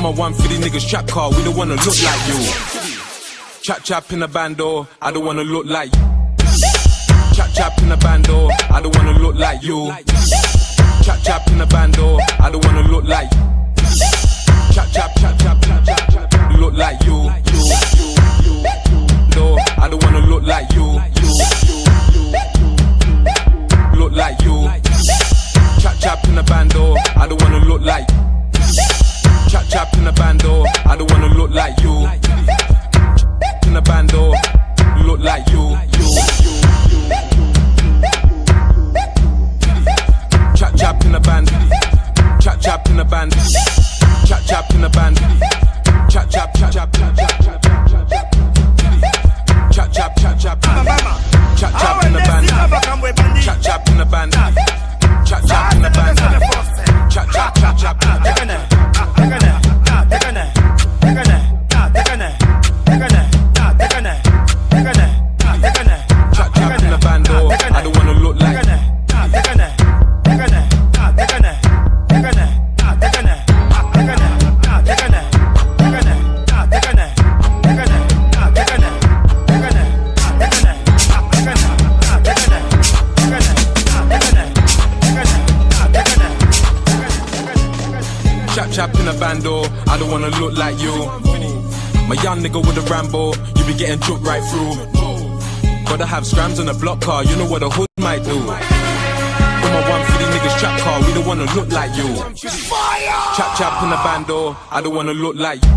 I'm a one for the niggas trap car, we don't wanna look like you. Chap in a bando, I don't wanna look like you. Chap in a bando, I don't wanna look like you. Chap in a bando, I don't wanna look like you. Chap, look like you. No, I don't wanna look like you. Look like you. Chap in a bando, I don't wanna look like you. Chap in a bando, I don't wanna look like you. In a bando, look like you. Chap in a band, chap in a band, chap in a band, chap in a band, chap in a band, I don't wanna look like. Chap in a bando, I don't wanna look like you. My young nigga with a Rambo, you be getting juked right through. Gotta have scrams on a block car, you know what a hood might do. I'm a one for the niggas trap car, we don't wanna look like you. Chap in a bando, I don't wanna look like you.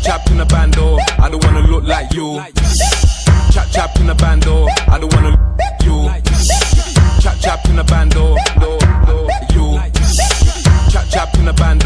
Chap in a bando, I don't wanna look like you. Chap in a bando, I don't wanna look like you. Chap in a bando, you. Chap in a bando.